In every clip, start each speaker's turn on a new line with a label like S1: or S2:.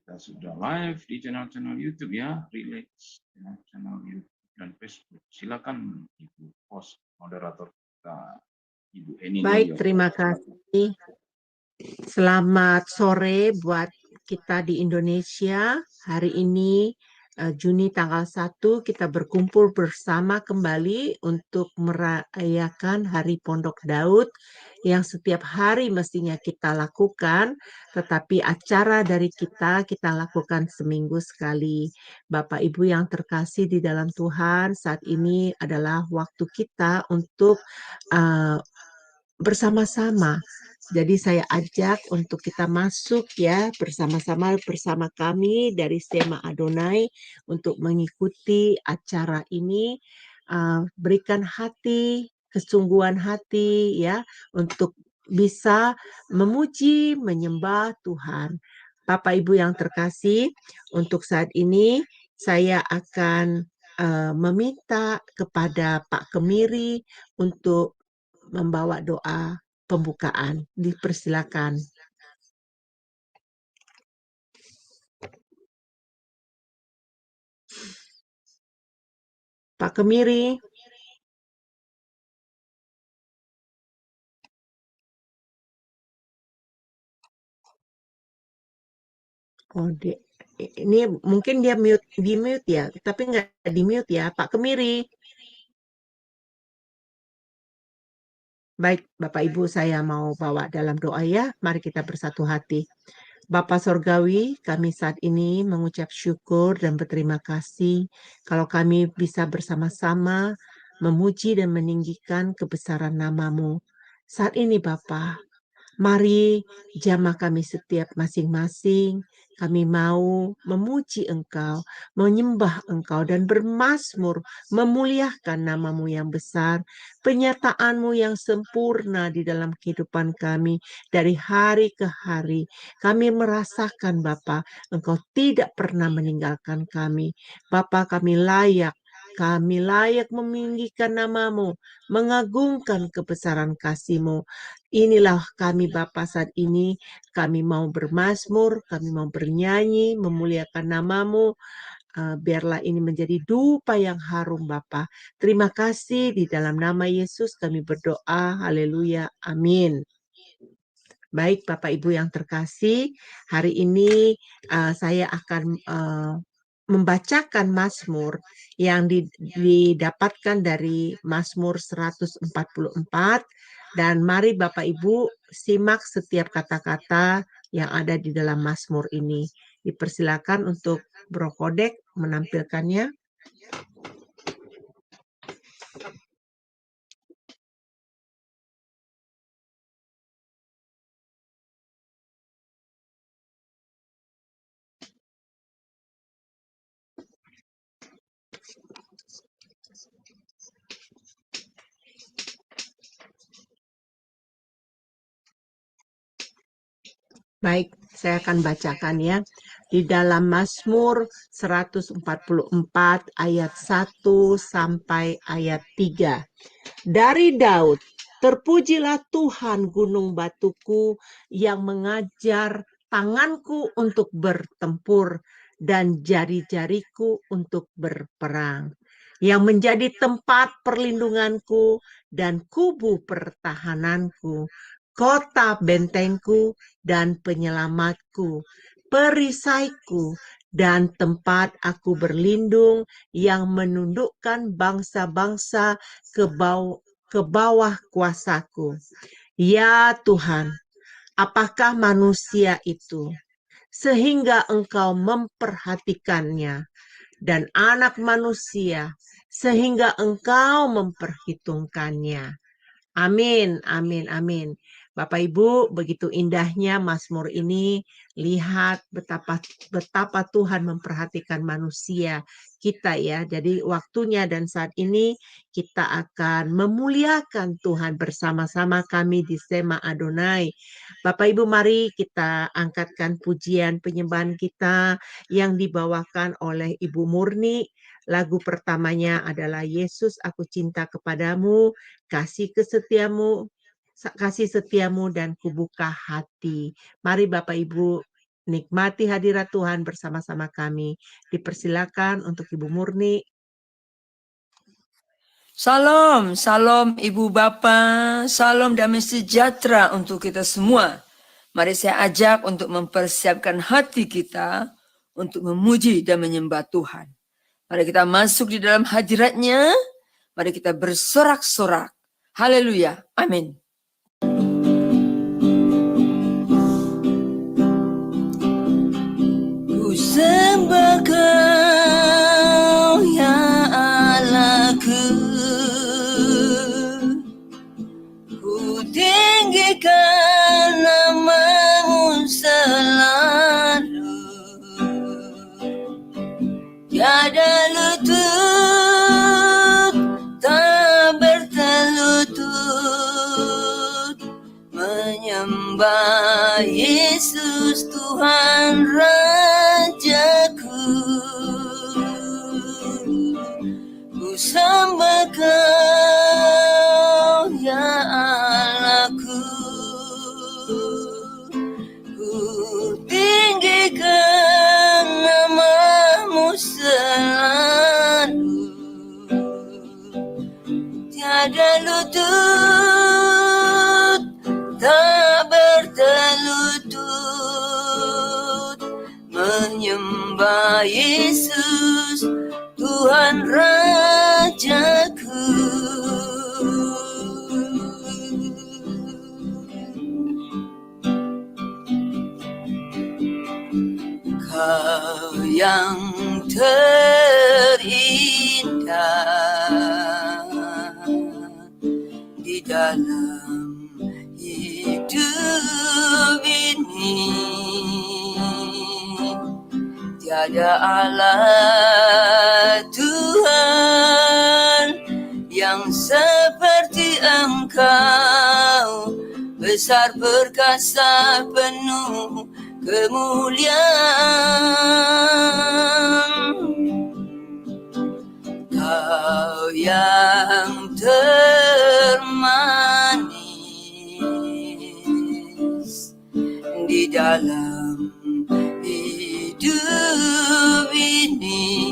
S1: Kita sudah live di channel-channel YouTube ya, Relax, channel YouTube dan Facebook. Silakan Ibu host moderator kita, Ibu Eni
S2: Baik,
S1: Nuril.
S2: terima kasih. Selamat sore buat kita di Indonesia. Hari ini Juni tanggal 1 kita berkumpul bersama kembali untuk merayakan Hari Pondok Daud yang setiap hari mestinya kita lakukan, tetapi acara dari kita lakukan seminggu sekali. Bapak Ibu yang terkasih di dalam Tuhan, saat ini adalah waktu kita untuk bersama-sama. Jadi saya ajak untuk kita masuk ya bersama-sama bersama kami dari Sema Adonai untuk mengikuti acara ini. Berikan hati, kesungguhan hati ya untuk bisa memuji, menyembah Tuhan. Bapak Ibu yang terkasih, untuk saat ini saya akan meminta kepada Pak Kemiri untuk membawa doa pembukaan. Dipersilakan. Pak Kemiri. Oh, ini mungkin dia di mute ya, tapi nggak di mute ya, Pak Kemiri. Baik, Bapak Ibu, saya mau bawa dalam doa ya. Mari kita bersatu hati. Bapa Sorgawi, kami saat ini mengucap syukur dan berterima kasih kalau kami bisa bersama-sama memuji dan meninggikan kebesaran nama-Mu. Saat ini Bapa, mari jamah kami setiap masing-masing, kami mau memuji Engkau, menyembah Engkau dan bermazmur, memuliakan nama-Mu yang besar, penyataan-Mu yang sempurna di dalam kehidupan kami dari hari ke hari. Kami merasakan Bapa, Engkau tidak pernah meninggalkan kami. Bapa, kami layak meninggikan nama-Mu, mengagungkan kebesaran kasih-Mu. Inilah kami Bapa saat ini, kami mau bermazmur, kami mau bernyanyi, memuliakan nama-Mu. Biarlah ini menjadi dupa yang harum Bapa. Terima kasih di dalam nama Yesus kami berdoa. Haleluya. Amin. Baik Bapak Ibu yang terkasih, hari ini saya akan membacakan Mazmur yang didapatkan dari Mazmur 144, dan mari Bapak Ibu simak setiap kata-kata yang ada di dalam Mazmur ini. Dipersilakan untuk Bro Kodek menampilkannya. Baik, saya akan bacakan ya. Di dalam Mazmur 144 ayat 1 sampai ayat 3. Dari Daud, terpujilah Tuhan gunung batuku yang mengajar tanganku untuk bertempur dan jari-jariku untuk berperang. Yang menjadi tempat perlindunganku dan kubu pertahananku, kota bentengku dan penyelamatku, perisaiku dan tempat aku berlindung yang menundukkan bangsa-bangsa ke bawah kuasaku. Ya Tuhan, apakah manusia itu sehingga Engkau memperhatikannya, dan anak manusia sehingga Engkau memperhitungkannya. Amin, amin, amin. Bapak Ibu, begitu indahnya Mazmur ini. Lihat betapa Tuhan memperhatikan manusia kita ya. Jadi waktunya dan saat ini kita akan memuliakan Tuhan bersama-sama kami di Sema Adonai. Bapak Ibu, mari kita angkatkan pujian penyembahan kita yang dibawakan oleh Ibu Murni. Lagu pertamanya adalah Yesus, aku cinta kepadamu, kasih setiamu dan kubuka hati. Mari Bapak Ibu Nikmati hadirat Tuhan bersama-sama kami. Dipersilakan untuk Ibu Murni.
S3: Salam, salam Ibu Bapa, salam damai sejahtera untuk kita semua. Mari saya ajak untuk mempersiapkan hati kita untuk memuji dan menyembah Tuhan. Mari kita masuk di dalam hadirat-Nya, mari kita bersorak-sorak. Haleluya, amin. Ku sembah Kau ya Allahku, ku tinggikan nama-Mu selalu. Tiada lutut tak bertelutut menyembah Yesus Tuhan Rajaku. Ku sembah Kau ya Allahku, ku tinggikan nama-Mu selalu. Tiada lutut tak bertelutut menyembah Yesus Tuhan Rajaku. Kau yang terindah di dalam hidup ini, tiada Allah Tuhan yang seperti Engkau, besar perkasa penuh kemuliaan. Kau yang termanis di dalam hidup ini,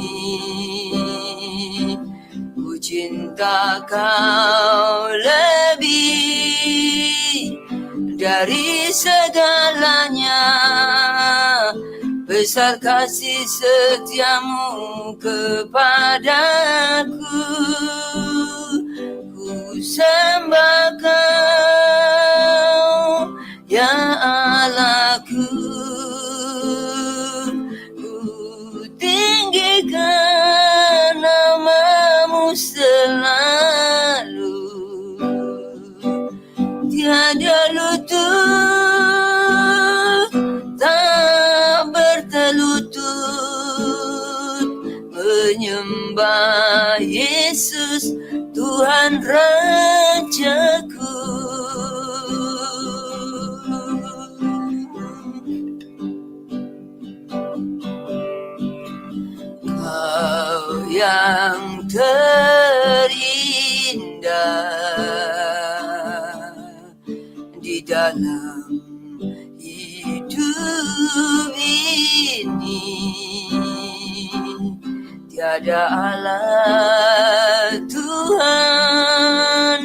S3: ku cinta Kau lebih dari segalanya. Besar kasih setiamu kepadaku. Ku sembah Kau ya Allahku, ku tinggikan nama-Mu selalu. Tiada lutut tak bertelutut menyembah Yesus Tuhan Rajaku. Kau yang terindah di dalam hidup ini, tiada Allah Tuhan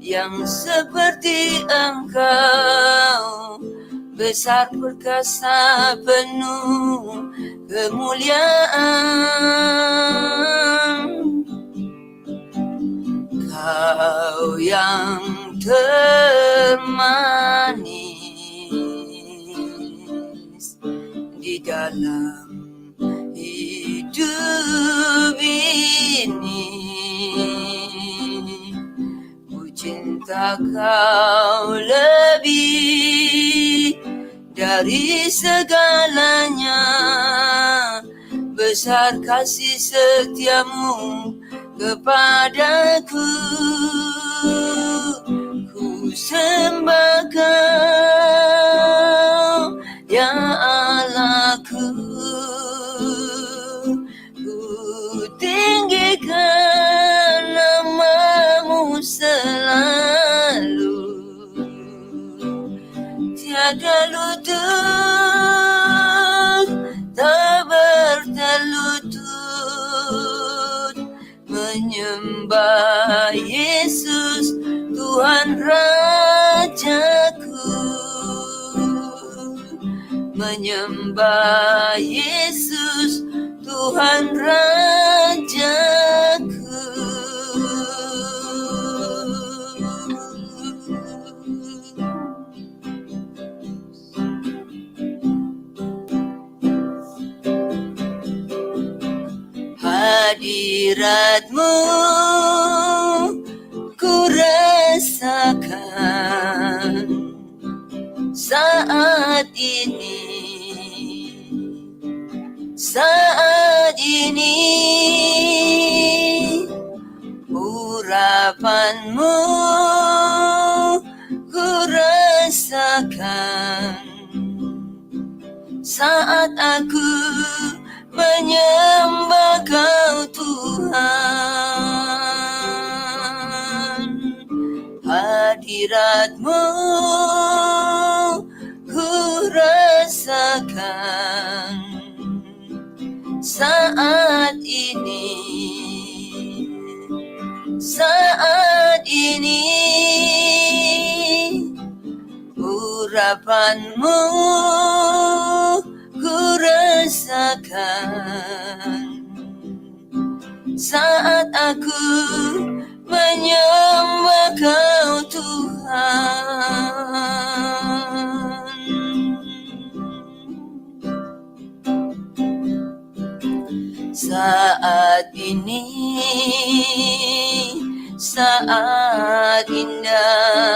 S3: yang seperti Engkau, besar perkasa penuh kemuliaan. Kau yang termanis di dalam hidup ini, ku cinta Kau lebih dari segalanya. Besar kasih setiamu kepadaku. Ku sembah Kau ya Allahku, ku tinggikan nama-Mu selalu. Tiada lutut Yesus, Tuhan Rajaku. Menyembah Yesus, Tuhan Rajaku. Hadirat-Mu ku rasakan saat ini, urapan-Mu ku rasakan saat aku menyembah Kau Tuhan. Hadirat-Mu ku rasakan saat ini, urapan-Mu ku rasakan saat aku menyembah Kau Tuhan. Saat ini, saat indah,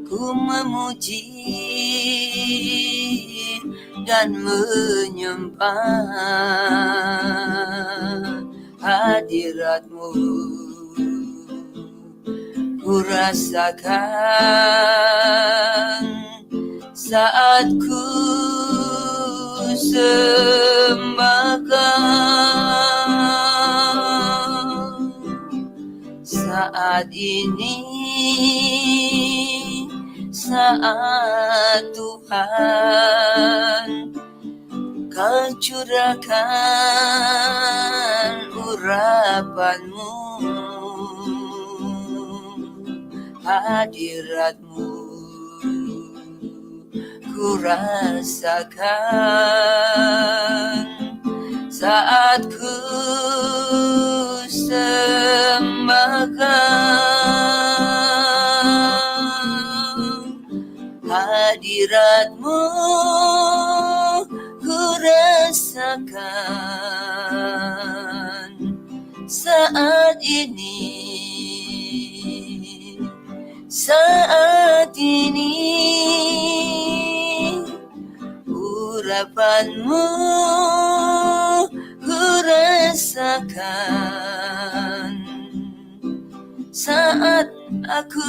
S3: ku memuji dan menyembah hadirat-Mu. Ku rasakan saat ku sembah Kau. Saat ini, saat Tuhan Kau curahkan urapan-Mu, hadirat-Mu ku rasakan saat ku sembah Kau. Hadirat-Mu ku rasakan saat ini, urapan-Mu ku rasakan saat aku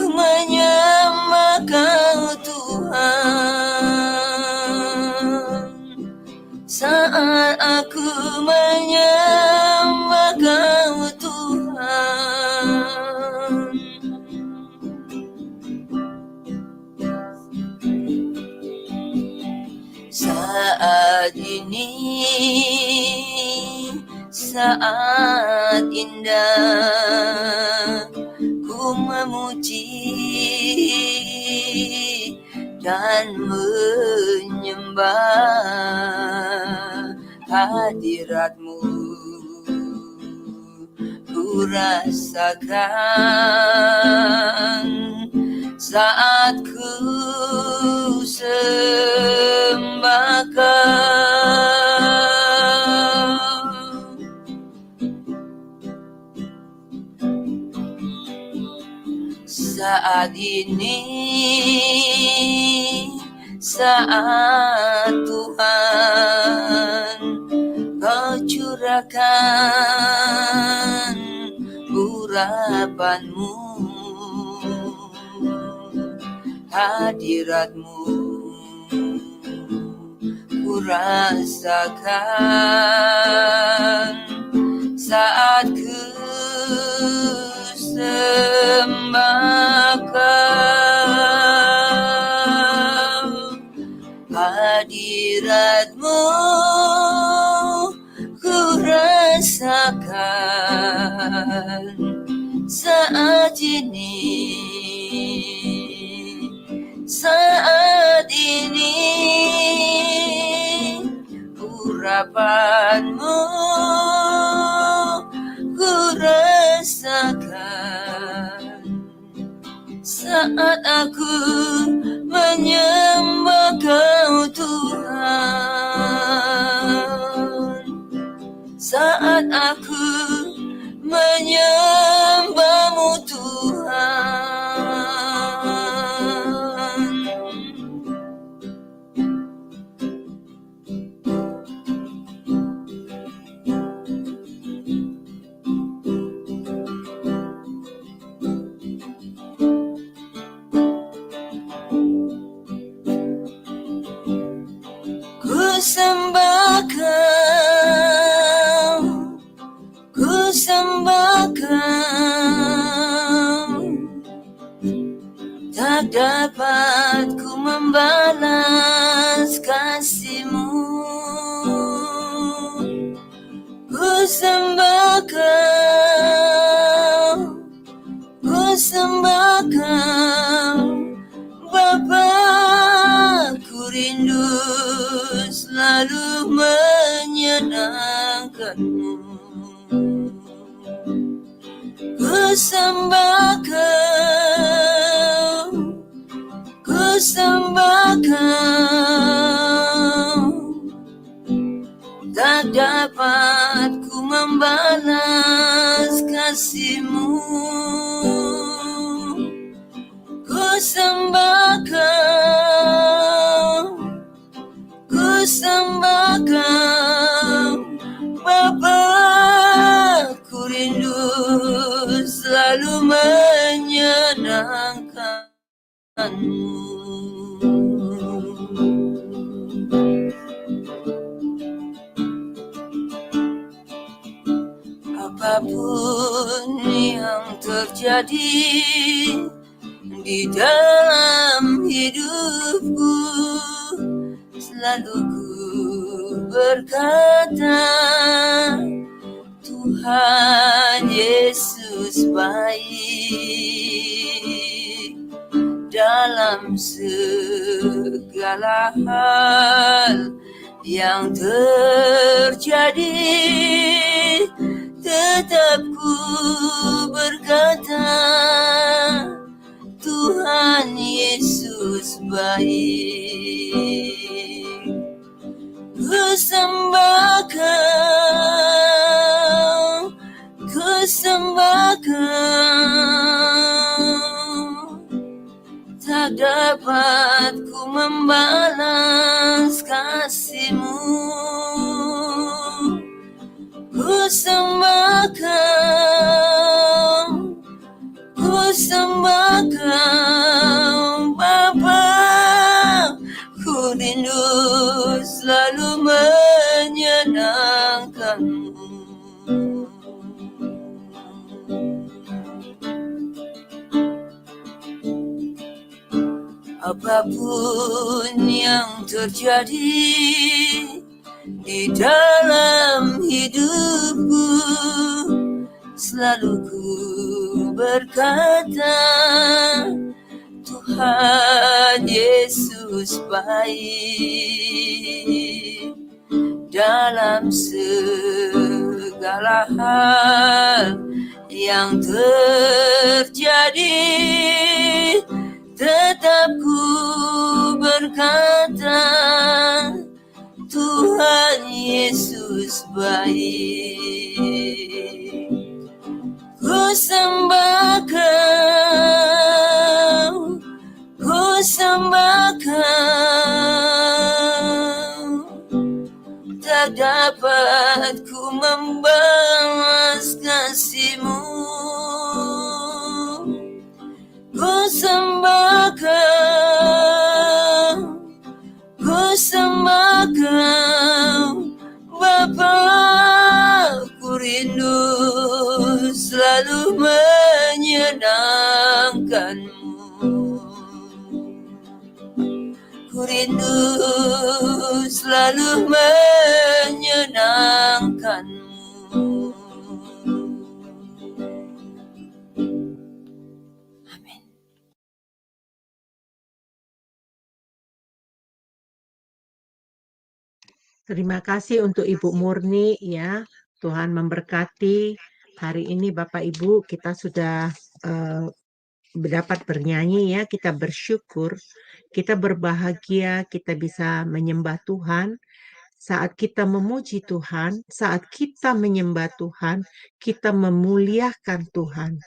S3: menyembah Kau Tuhan. Saat aku menyembah Kau Tuhan. Saat ini, saat indah, ku memuji dan menyembah hadirat-Mu. Ku rasakan saat ku sembah Kau. Saat ini, saat Tuhan Kau curahkan urapan-Mu, hadirat-Mu ku rasakan saat ku sembah Kau. Hadirat-Mu ku rasakan saat aku menyembah Kau Tuhan, saat aku menyembah-Mu Tuhan. Ku sembah Kau, ku sembah Kau, tak dapat ku membalas kasih-Mu. Ku sembah Kau, ku sembah Kau, Bapa, ku rindu selalu menyenangkan-Mu. Ku sembah Kau, ku sembah Kau, tak dapat ku membalas kasih-Mu. Ku sembah Kau, ku sembah Kau, Bapa, ku rindu selalu menyenangkan-Mu. Apapun yang terjadi di dalam hidupku, selalu ku berkata, Tuhan Yesus baik dalam segala hal yang terjadi. Tetap ku berkata, Tuhan Yesus baik. Ku sembah Kau, ku sembah Kau, tak dapat ku membalas kasih-Mu. Ku sembah Kau, ku sembah Kau, Bapa, ku rindu selalu menyenangkan-Mu. Apapun yang terjadi di dalam hidupku, selalu ku berkata, Tuhan Yesus baik dalam segala hal yang terjadi. Tetap ku berkata, Tuhan Yesus baik. Ku sembah Kau, ku sembah Kau, tak dapat ku membalas kasih-Mu. Ku sembah Kau, ku sembah Kau, Bapa, ku rindu selalu menyenangkan-Mu. Ku rindu selalu menyenangkan-Mu.
S2: Terima kasih untuk Ibu Murni ya. Tuhan memberkati. Hari ini Bapak Ibu kita sudah dapat bernyanyi ya, kita bersyukur, kita berbahagia, kita bisa menyembah Tuhan. Saat kita memuji Tuhan, saat kita menyembah Tuhan, kita memuliakan Tuhan.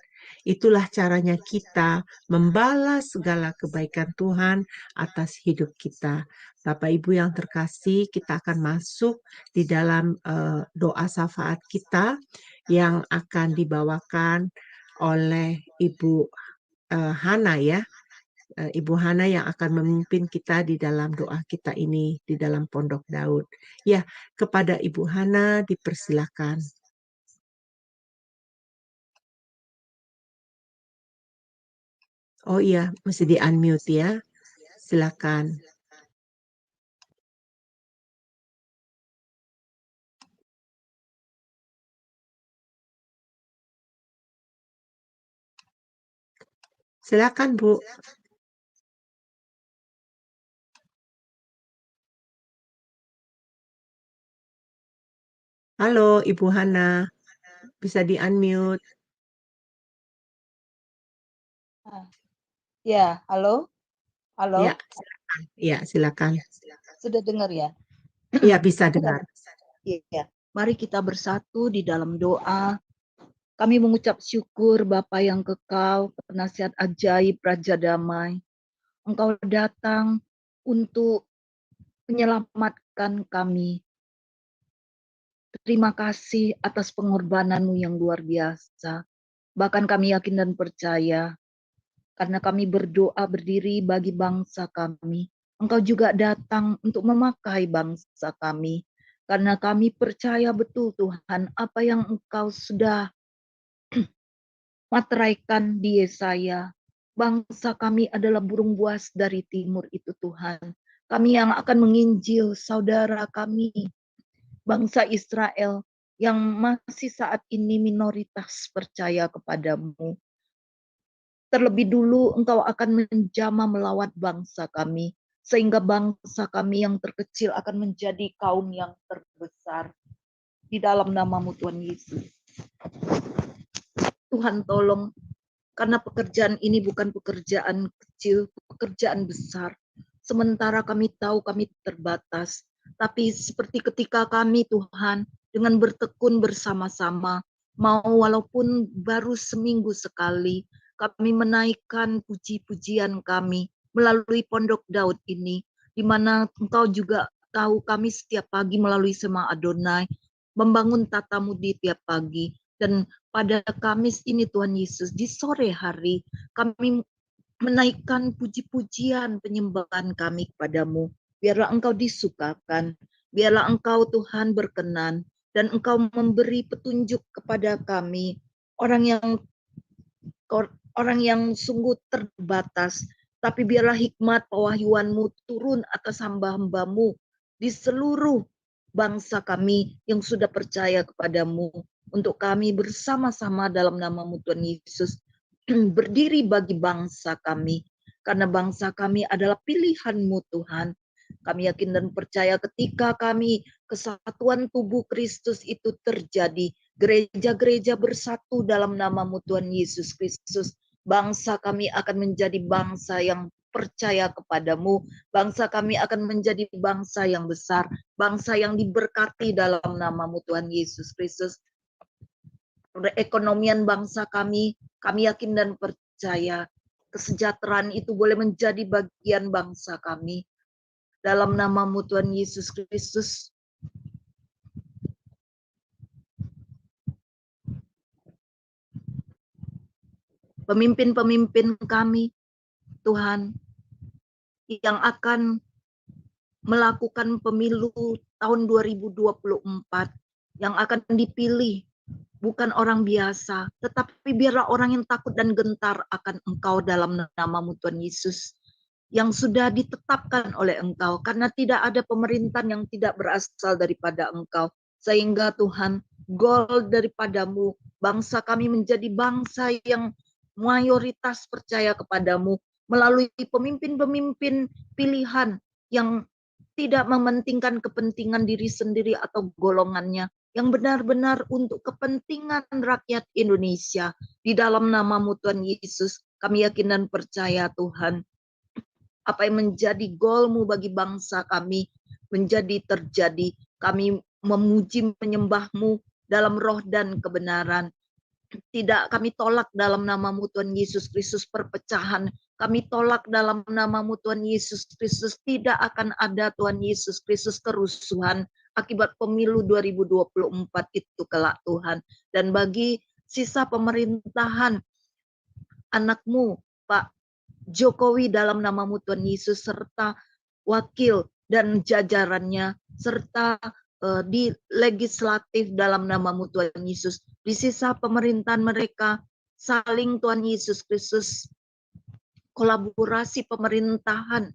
S2: Itulah caranya kita membalas segala kebaikan Tuhan atas hidup kita. Bapak Ibu yang terkasih, kita akan masuk di dalam doa syafaat kita yang akan dibawakan oleh Ibu Hana ya. Ibu Hana yang akan memimpin kita di dalam doa kita ini di dalam Pondok Daud. Ya, kepada Ibu Hana dipersilakan. Oh iya, mesti di-unmute ya. Silakan. Silakan, Bu. Halo, Ibu Hana. Bisa di-unmute.
S4: Ya, halo? Halo?
S2: Ya, silakan. Ya, silakan.
S4: Sudah dengar ya?
S2: Ya, bisa dengar.
S4: Iya. Mari kita bersatu di dalam doa. Kami mengucap syukur Bapa yang kekal, penasihat ajaib, Raja Damai. Engkau datang untuk menyelamatkan kami. Terima kasih atas pengorbananmu yang luar biasa. Bahkan kami yakin dan percaya, karena kami berdoa berdiri bagi bangsa kami. Engkau juga datang untuk memakai bangsa kami. Karena kami percaya betul Tuhan, apa yang Engkau sudah materaikan di Yesaya. Bangsa kami adalah burung buas dari timur itu Tuhan. Kami yang akan menginjil saudara kami, bangsa Israel, yang masih saat ini minoritas percaya kepadamu. Terlebih dulu Engkau akan menjamah melawat bangsa kami, sehingga bangsa kami yang terkecil akan menjadi kaum yang terbesar. Di dalam namamu Tuhan Yesus. Tuhan tolong, karena pekerjaan ini bukan pekerjaan kecil, pekerjaan besar. Sementara kami tahu kami terbatas, tapi seperti ketika kami Tuhan, dengan bertekun bersama-sama, mau walaupun baru seminggu sekali, kami menaikkan puji-pujian kami melalui Pondok Daud ini, di mana Engkau juga tahu kami setiap pagi melalui Sema Adonai, membangun tatamu di tiap pagi. Dan pada Kamis ini Tuhan Yesus, di sore hari, kami menaikkan puji-pujian penyembahan kami kepadamu. Biarlah Engkau disukakan, biarlah Engkau Tuhan berkenan, dan Engkau memberi petunjuk kepada kami, orang yang sungguh terbatas, tapi biarlah hikmat pewahyuanmu turun atas hamba-hambamu di seluruh bangsa kami yang sudah percaya kepadamu, untuk kami bersama-sama dalam namamu Tuhan Yesus berdiri bagi bangsa kami, karena bangsa kami adalah pilihanmu Tuhan. Kami yakin dan percaya ketika kami kesatuan tubuh Kristus itu terjadi, gereja-gereja bersatu dalam namamu Tuhan Yesus Kristus, bangsa kami akan menjadi bangsa yang percaya kepadamu, bangsa kami akan menjadi bangsa yang besar, bangsa yang diberkati dalam namamu Tuhan Yesus Kristus. Perekonomian bangsa kami yakin dan percaya kesejahteraan itu boleh menjadi bagian bangsa kami. Dalam namamu Tuhan Yesus Kristus. Pemimpin-pemimpin kami, Tuhan, yang akan melakukan pemilu tahun 2024, yang akan dipilih bukan orang biasa, tetapi biarlah orang yang takut dan gentar akan Engkau dalam namamu Tuhan Yesus, yang sudah ditetapkan oleh Engkau, karena tidak ada pemerintahan yang tidak berasal daripada Engkau, sehingga Tuhan, goal daripadamu, bangsa kami menjadi bangsa yang mayoritas percaya kepadamu, melalui pemimpin-pemimpin pilihan yang tidak mementingkan kepentingan diri sendiri atau golongannya, yang benar-benar untuk kepentingan rakyat Indonesia. Di dalam namamu Tuhan Yesus, Kami yakin dan percaya Tuhan, apa yang menjadi goal-Mu bagi bangsa kami menjadi terjadi. Kami memuji menyembah-Mu dalam roh dan kebenaran. Tidak kami tolak dalam nama-Mu Tuhan Yesus Kristus perpecahan. Kami tolak dalam nama-Mu Tuhan Yesus Kristus. Tidak akan ada Tuhan Yesus Kristus kerusuhan akibat pemilu 2024 itu kelak Tuhan. Dan bagi sisa pemerintahan anak-Mu Pak Jokowi dalam nama-Mu Tuhan Yesus, serta wakil dan jajarannya, serta di legislatif dalam nama-Mu Tuhan Yesus, di sisa pemerintahan mereka, saling Tuhan Yesus Kristus, kolaborasi pemerintahan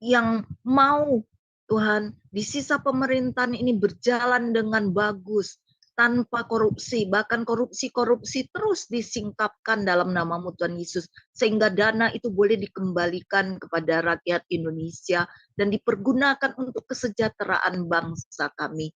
S4: yang mau Tuhan di sisa pemerintahan ini berjalan dengan bagus, tanpa korupsi, bahkan korupsi terus disingkapkan dalam nama-Mu Tuhan Yesus, sehingga dana itu boleh dikembalikan kepada rakyat Indonesia dan dipergunakan untuk kesejahteraan bangsa kami.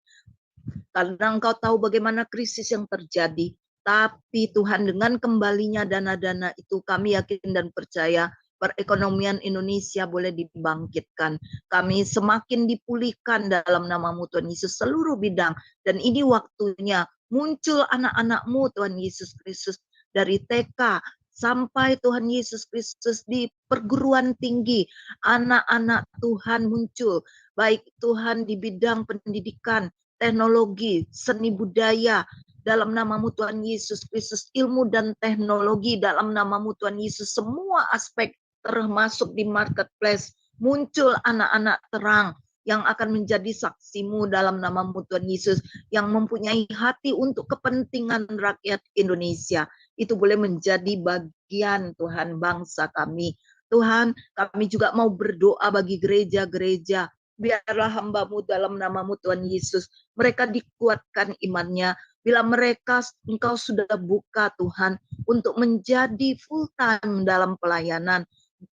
S4: Karena Engkau tahu bagaimana krisis yang terjadi, tapi Tuhan dengan kembalinya dana-dana itu kami yakin dan percaya perekonomian Indonesia boleh dibangkitkan. Kami semakin dipulihkan dalam nama-Mu Tuhan Yesus seluruh bidang. Dan ini waktunya muncul anak-anak-Mu Tuhan Yesus Kristus dari TK sampai Tuhan Yesus Kristus di perguruan tinggi. Anak-anak Tuhan muncul, baik Tuhan di bidang pendidikan, teknologi, seni budaya, dalam nama-Mu Tuhan Yesus Kristus, ilmu dan teknologi dalam nama-Mu Tuhan Yesus, semua aspek termasuk di marketplace, muncul anak-anak terang yang akan menjadi saksi-Mu dalam nama-Mu Tuhan Yesus, yang mempunyai hati untuk kepentingan rakyat Indonesia. Itu boleh menjadi bagian Tuhan bangsa kami. Tuhan, kami juga mau berdoa bagi gereja-gereja. Biarlah hamba-Mu dalam nama-Mu Tuhan Yesus, mereka dikuatkan imannya. Bila mereka Engkau sudah buka Tuhan untuk menjadi full time dalam pelayanan,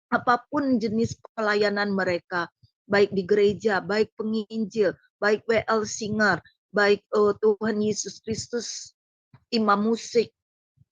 S4: apapun jenis pelayanan mereka, baik di gereja, baik penginjil, baik WL singer, baik Tuhan Yesus Kristus, imam musik,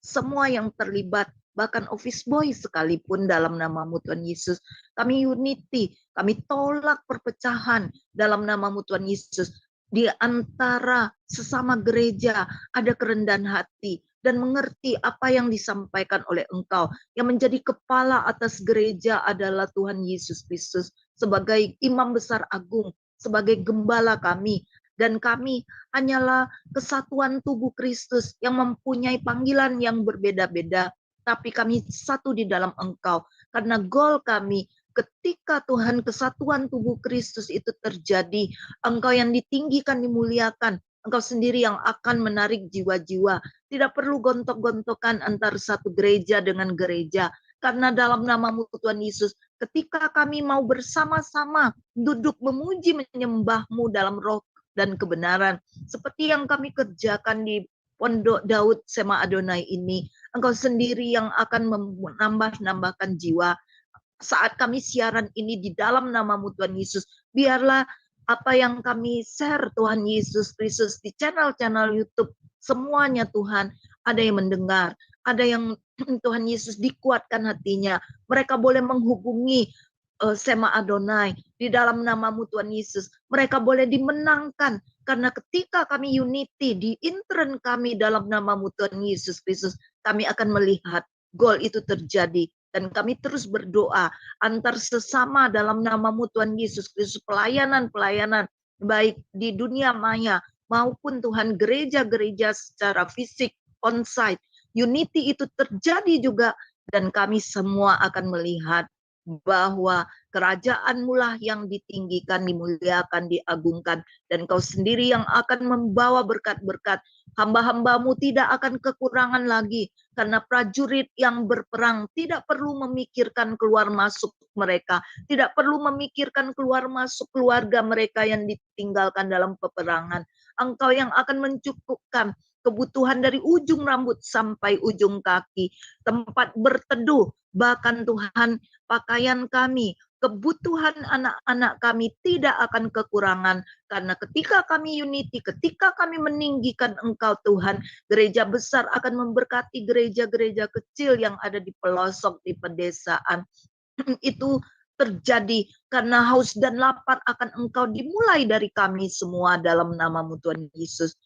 S4: semua yang terlibat, bahkan office boy sekalipun dalam nama-Mu Tuhan Yesus. Kami unity, kami tolak perpecahan dalam nama-Mu Tuhan Yesus. Di antara sesama gereja ada kerendahan hati dan mengerti apa yang disampaikan oleh Engkau. Yang menjadi kepala atas gereja adalah Tuhan Yesus Kristus sebagai imam besar agung, sebagai gembala kami. Dan kami hanyalah kesatuan tubuh Kristus yang mempunyai panggilan yang berbeda-beda, tapi kami satu di dalam Engkau. Karena goal kami, ketika Tuhan kesatuan tubuh Kristus itu terjadi, Engkau yang ditinggikan, dimuliakan, Engkau sendiri yang akan menarik jiwa-jiwa. Tidak perlu gontok-gontokan antar satu gereja dengan gereja. Karena dalam nama-Mu Tuhan Yesus, ketika kami mau bersama-sama duduk memuji menyembah-Mu dalam roh dan kebenaran, seperti yang kami kerjakan di Pondok Daud Sema Adonai ini, Engkau sendiri yang akan menambahkan jiwa. Saat kami siaran ini di dalam nama-Mu Tuhan Yesus, biarlah apa yang kami share Tuhan Yesus Kristus di channel-channel YouTube, semuanya Tuhan, ada yang mendengar, ada yang Tuhan Yesus dikuatkan hatinya. Mereka boleh menghubungi Sema Adonai di dalam nama-Mu Tuhan Yesus. Mereka boleh dimenangkan karena ketika kami unity di intern kami dalam nama-Mu Tuhan Yesus Kristus, kami akan melihat goal itu terjadi. Dan kami terus berdoa antar sesama dalam nama-Mu Tuhan Yesus Kristus, pelayanan-pelayanan baik di dunia maya maupun Tuhan gereja-gereja secara fisik onsite. Unity itu terjadi juga dan kami semua akan melihat bahwa kerajaan-Mu lah yang ditinggikan, dimuliakan, diagungkan, dan Kau sendiri yang akan membawa berkat-berkat. Hamba-hamba-Mu tidak akan kekurangan lagi, karena prajurit yang berperang tidak perlu memikirkan keluar masuk mereka, tidak perlu memikirkan keluar masuk keluarga mereka yang ditinggalkan dalam peperangan. Engkau yang akan mencukupkan kebutuhan dari ujung rambut sampai ujung kaki, tempat berteduh, bahkan Tuhan pakaian kami, kebutuhan anak-anak kami tidak akan kekurangan. Karena ketika kami unity, ketika kami meninggikan Engkau Tuhan, gereja besar akan memberkati gereja-gereja kecil yang ada di pelosok, di pedesaan. Itu terjadi karena haus dan lapar akan Engkau dimulai dari kami semua dalam nama-Mu Tuhan Yesus.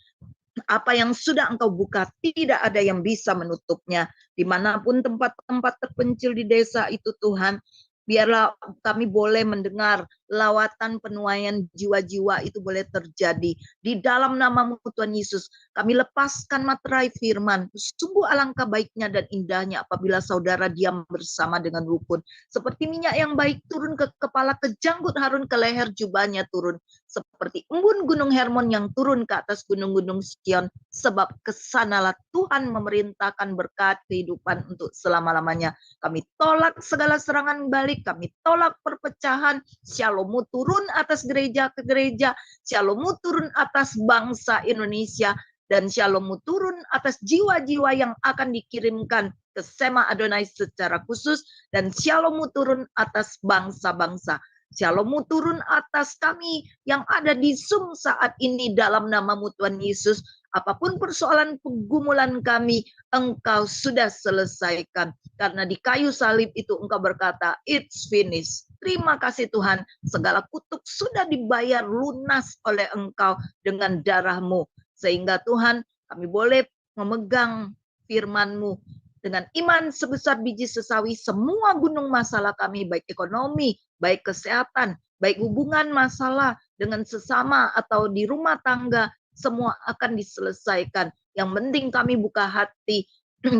S4: Apa yang sudah Engkau buka, tidak ada yang bisa menutupnya. Dimanapun tempat-tempat terpencil di desa itu Tuhan, biarlah kami boleh mendengar lawatan penuaian jiwa-jiwa itu boleh terjadi. Di dalam nama-Mu Tuhan Yesus, kami lepaskan materai firman. Sungguh alangkah baiknya dan indahnya apabila saudara diam bersama dengan rukun. Seperti minyak yang baik turun ke kepala, ke janggut Harun, ke leher jubahnya turun. Seperti embun gunung Hermon yang turun ke atas gunung-gunung Sion. Sebab kesanalah Tuhan memerintahkan berkat kehidupan untuk selama-lamanya. Kami tolak segala serangan balik, kami tolak perpecahan. Shalom-Mu turun atas gereja ke gereja, Shalom-Mu turun atas bangsa Indonesia, dan Shalom-Mu turun atas jiwa-jiwa yang akan dikirimkan ke Sema Adonai secara khusus, dan Shalom-Mu turun atas bangsa-bangsa. Shalom-Mu turun atas kami yang ada di Zoom saat ini dalam nama-Mu Tuhan Yesus. Apapun persoalan pergumulan kami, Engkau sudah selesaikan. Karena di kayu salib itu Engkau berkata, it's finished. Terima kasih Tuhan, segala kutuk sudah dibayar lunas oleh Engkau dengan darah-Mu. Sehingga Tuhan, kami boleh memegang firman-Mu. Dengan iman sebesar biji sesawi, semua gunung masalah kami, baik ekonomi, baik kesehatan, baik hubungan masalah dengan sesama atau di rumah tangga, semua akan diselesaikan. Yang penting kami buka hati,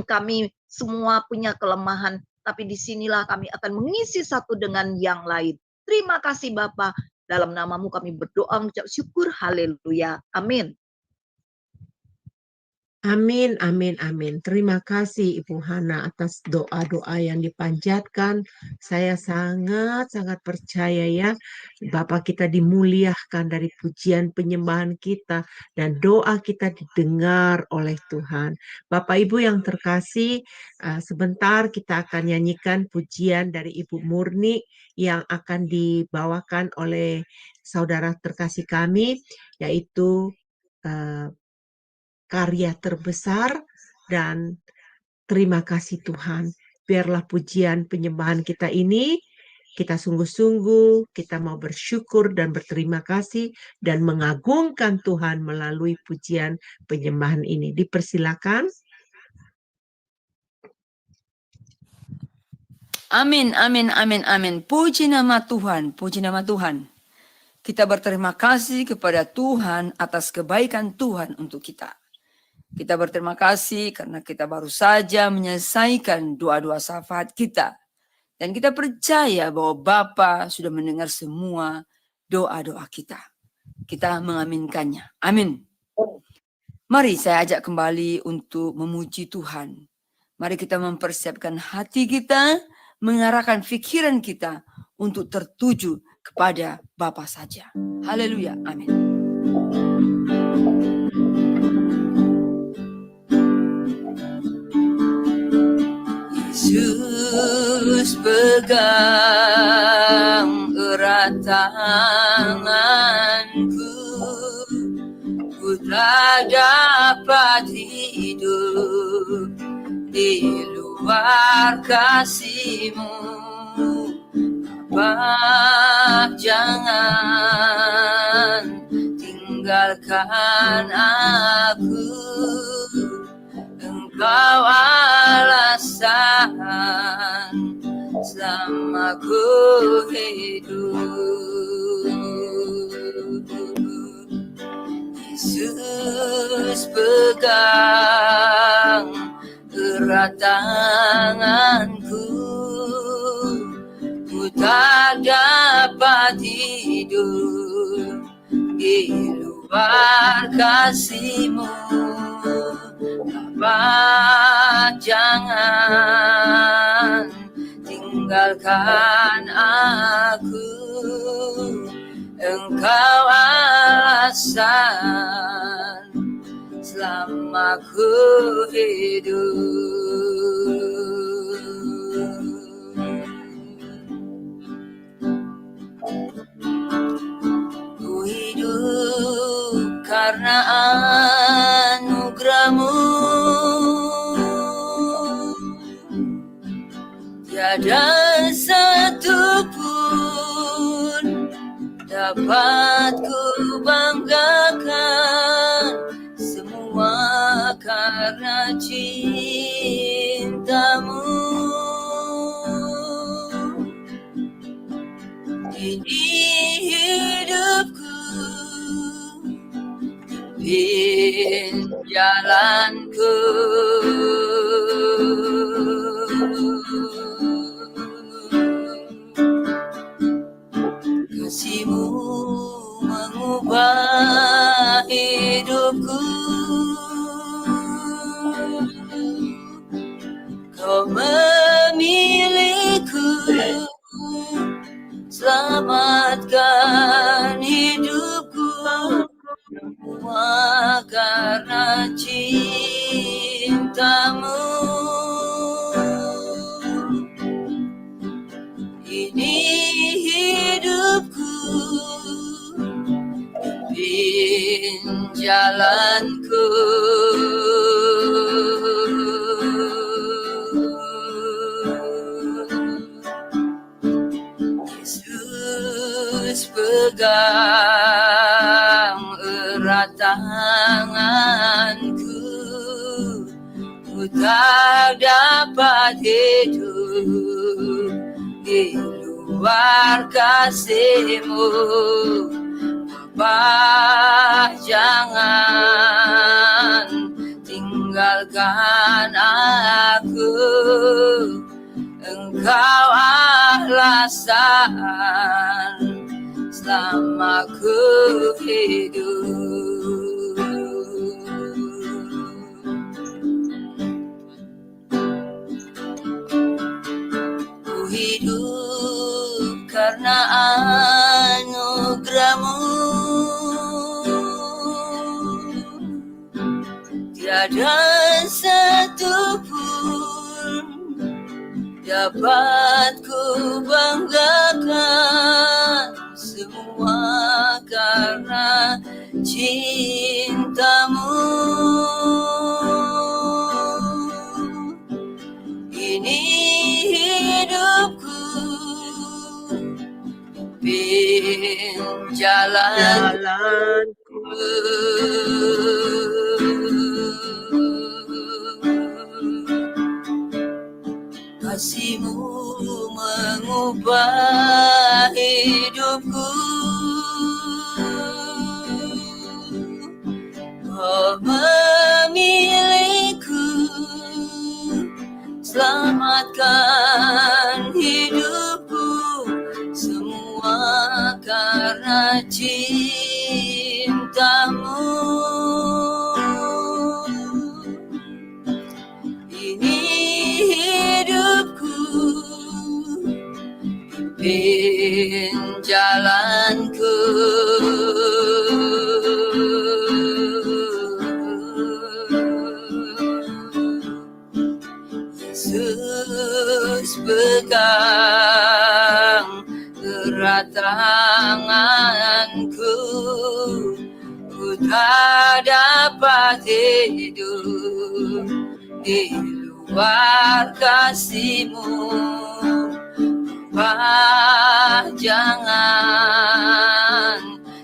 S4: kami semua punya kelemahan, tapi disinilah kami akan mengisi satu dengan yang lain. Terima kasih Bapa, dalam nama-Mu kami berdoa mengucap syukur, haleluya, amin.
S2: Amin, amin, amin. Terima kasih Ibu Hana atas doa-doa yang dipanjatkan. Saya sangat-sangat percaya ya, Bapak kita dimuliakan dari pujian penyembahan kita dan doa kita didengar oleh Tuhan. Bapak Ibu yang terkasih, sebentar kita akan nyanyikan pujian dari Ibu Murni yang akan dibawakan oleh saudara terkasih kami, yaitu karya terbesar dan terima kasih Tuhan. Biarlah pujian penyembahan kita ini, kita sungguh-sungguh, kita mau bersyukur dan berterima kasih dan mengagungkan Tuhan melalui pujian penyembahan ini. Dipersilakan.
S3: Amin, amin, amin, amin. Puji nama Tuhan, puji nama Tuhan. Kita berterima kasih kepada Tuhan atas kebaikan Tuhan untuk kita. Kita berterima kasih karena kita baru saja menyelesaikan doa-doa syafaat kita. Dan kita percaya bahwa Bapa sudah mendengar semua doa-doa kita. Kita mengaminkannya. Amin. Mari saya ajak kembali untuk memuji Tuhan. Mari kita mempersiapkan hati kita, mengarahkan pikiran kita untuk tertuju kepada Bapa saja. Haleluya. Amin. Yesus pegang erat tanganku, ku tak dapat hidup di luar kasih-Mu. Bapa, jangan tinggalkan aku. Engkau alasan selama ku hidup. Yesus pegang erat tanganku, ku tak dapat hidup di luar kasih-Mu. Bapa, jangan tinggalkan aku. Engkau alasan selama ku hidup. karena anugerah-Mu. Tiada satu pun dapat ku banggakan, semua karena cinta-Mu. Ini hidupku, pimpin jalanku. Kasih-Mu mengubah hidupku. Kau memilihku, selamatkan hidupku, semua karena cinta-Mu. Ini hidupku, pimpin jalanku. Yesus, pegang erat tanganku, ku tak dapat hidup di luar kasih-Mu. Bapa, jangan tinggalkan aku, Engkau alasan selama ku hidup. Ku hidup karena anugerah-Mu. Tiada satu pun dapat ku banggakan, semua karena cinta-Mu. Ini hidupku, pimpin jalanku. Kasih-Mu mengubah hidupku. Kau memilihku, selamatkan hidupku, semua karena cinta-Mu. Ini hidupku, pimpin jalanku. Yesus, pegang erat tanganku, ku tak dapat hidup di luar kasih-Mu. Bapa, jangan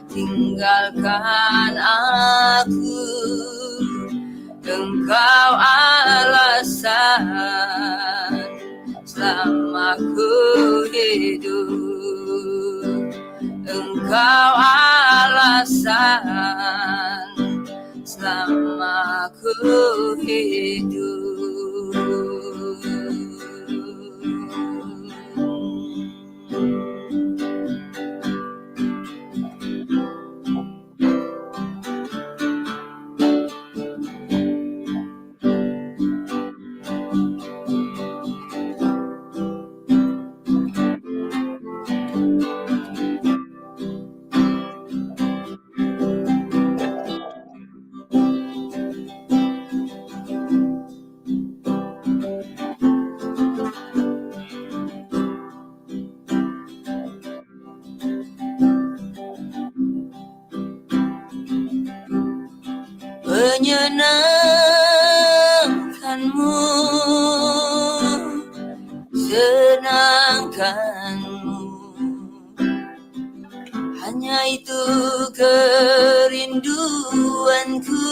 S3: tinggalkan aku, Engkau alasan selama ku hidup. Engkau alasan selama ku hidup. menyenangkanmu, senangkanmu. Hanya itu kerinduanku,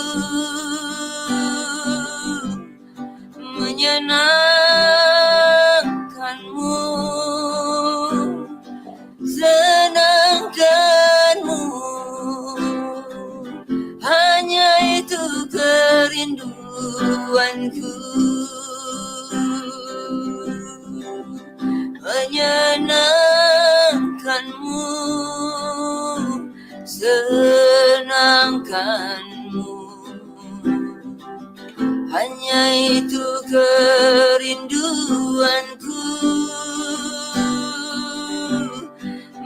S3: menyenangkanmu, senangkanmu. Hanya itu kerinduanku, menyenangkanmu, senangkanmu. Hanya itu kerinduanku,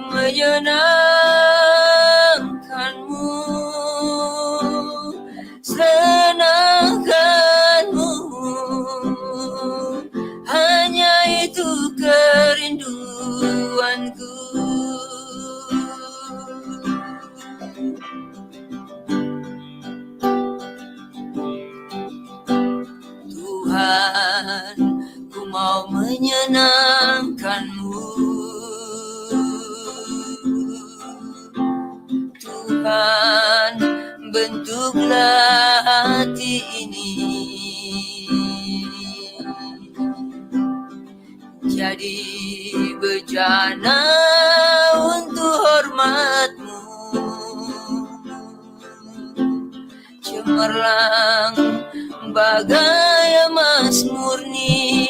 S3: menyenangkanmu, senangkanmu. Hanya itu kerinduanku. Tuhan, ku mau menyenangkanmu. Tuhan, bentuklah hati ini jadi bejana untuk hormat-Mu, cemerlang bagai emas murni.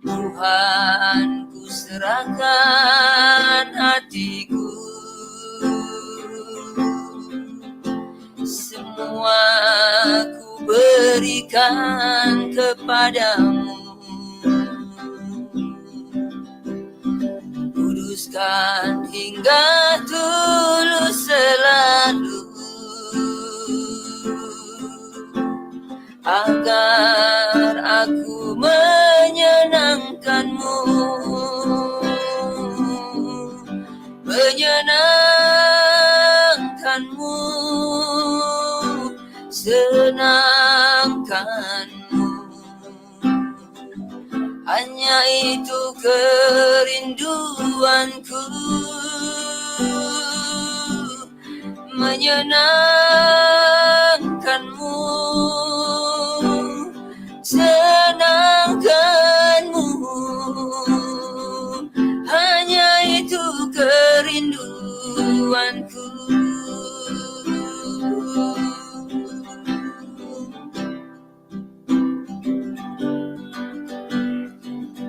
S3: Tuhan, ku serahkan hatiku, semua ku berikan kepadamu. Kuduskan hingga tulus selalu, agar aku menyenangkan-Mu, menyenangkan-Mu, senangkan-Mu. Hanya itu kerinduanku, menyenangkan-Mu, senangkan-Mu. Hanya itu kerinduanku.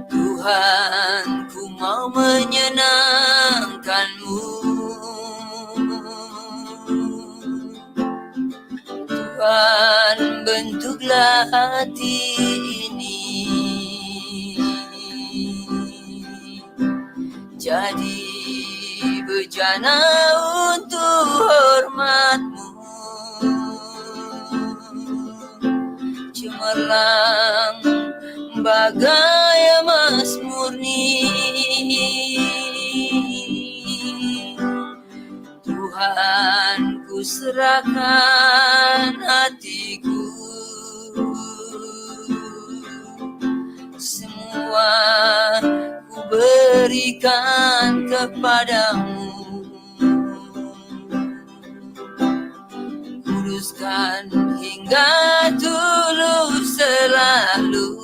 S3: Tuhan, ku mau menyenangkan-Mu. Tuhan, bentuklah hati ini jadi bejana untuk hormat-Mu, cemerlang bagai emas murni. Tuhan, ku serahkan hatiku, semua ku berikan kepadamu. Kuduskan hingga tulus selalu,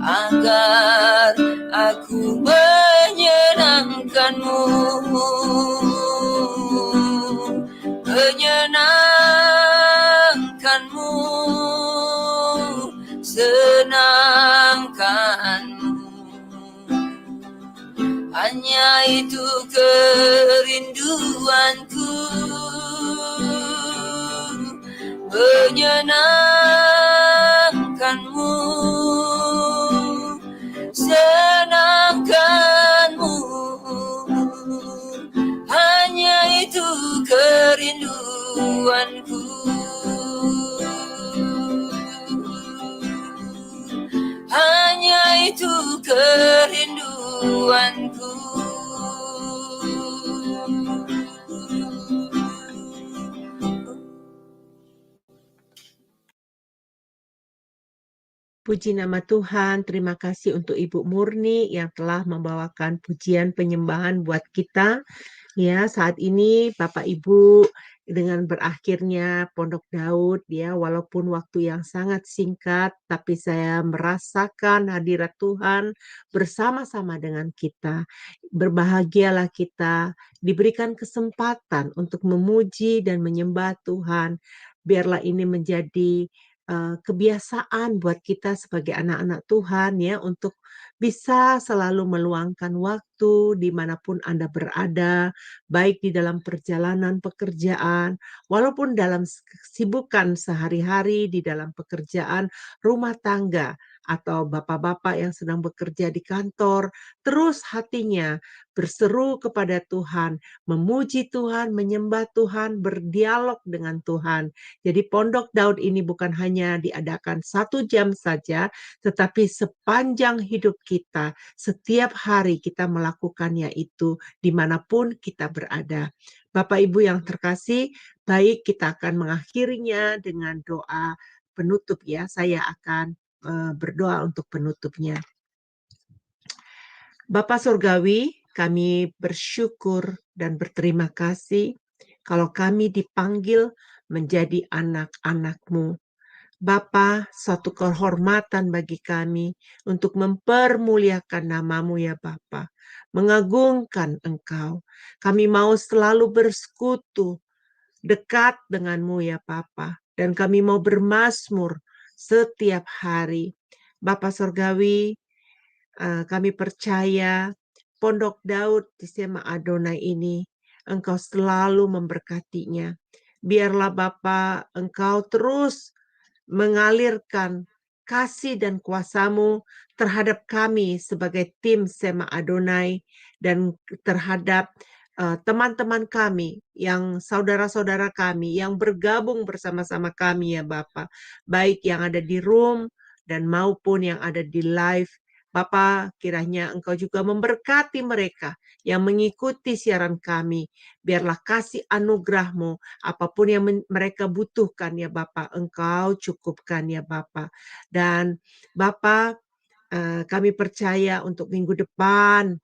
S3: agar aku menyenangkan-Mu, menyenangkan-Mu, senangkan-Mu. Hanya itu kerinduanku, menyenangkan-Mu, senangkan-Mu. Hanya itu kerinduanku, hanya itu kerinduanku.
S2: Puji nama Tuhan, terima kasih untuk Ibu Murni yang telah membawakan pujian penyembahan buat kita. Ya, saat ini Bapak Ibu dengan berakhirnya Pondok Daud ya, walaupun waktu yang sangat singkat, tapi saya merasakan hadirat Tuhan bersama-sama dengan kita. Berbahagialah kita, diberikan kesempatan untuk memuji dan menyembah Tuhan. Biarlah ini menjadi kebiasaan buat kita sebagai anak-anak Tuhan ya, untuk bisa selalu meluangkan waktu dimanapun Anda berada, baik di dalam perjalanan pekerjaan, walaupun dalam kesibukan sehari-hari di dalam pekerjaan rumah tangga, atau bapak-bapak yang sedang bekerja di kantor, terus hatinya berseru kepada Tuhan, memuji Tuhan, menyembah Tuhan, berdialog dengan Tuhan. Jadi Pondok Daud ini bukan hanya diadakan 1 jam saja, tetapi sepanjang hidup kita, setiap hari kita melakukannya itu dimanapun kita berada. Bapak Ibu yang terkasih, baik kita akan mengakhirinya dengan doa penutup ya. Saya akan berdoa untuk penutupnya. Bapa Surgawi, kami bersyukur dan berterima kasih kalau kami dipanggil menjadi anak-anak-Mu. Bapa, suatu kehormatan bagi kami untuk mempermuliakan nama-Mu ya Bapa, mengagungkan Engkau. Kami mau selalu bersekutu dekat dengan-Mu ya Bapa, dan kami mau bermazmur setiap hari. Bapa Surgawi, kami percaya Pondok Daud di Sema Adonai ini, Engkau selalu memberkatinya. Biarlah Bapa, Engkau terus mengalirkan kasih dan kuasa-Mu terhadap kami sebagai tim Sema Adonai dan terhadap teman-teman kami, yang saudara-saudara kami yang bergabung bersama-sama kami ya Bapa, baik yang ada di room dan maupun yang ada di live. Bapa, kiranya Engkau juga memberkati mereka yang mengikuti siaran kami. Biarlah kasih anugerah-Mu, apapun yang mereka butuhkan ya Bapa, Engkau cukupkan ya Bapa. Dan Bapa, kami percaya untuk minggu depan,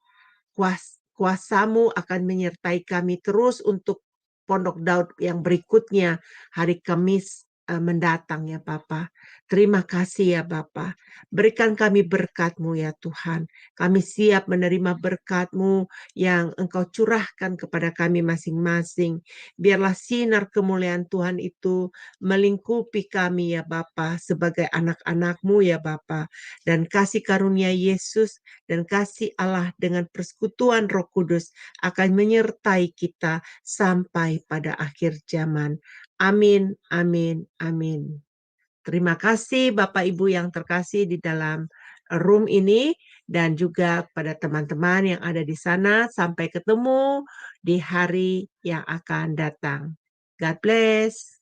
S2: kuasa-Mu akan menyertai kami terus untuk Pondok Daud yang berikutnya, hari Kamis mendatang ya Bapa. Terima kasih ya Bapa. Berikan kami berkat-Mu ya Tuhan. Kami siap menerima berkat-Mu yang Engkau curahkan kepada kami masing-masing. Biarlah sinar kemuliaan Tuhan itu melingkupi kami ya Bapa, sebagai anak-anak-Mu ya Bapa. Dan kasih karunia Yesus dan kasih Allah dengan persekutuan Roh Kudus akan menyertai kita sampai pada akhir zaman. Amin, amin, amin. Terima kasih Bapak Ibu yang terkasih di dalam room ini, dan juga pada teman-teman yang ada di sana. Sampai ketemu di hari yang akan datang. God bless.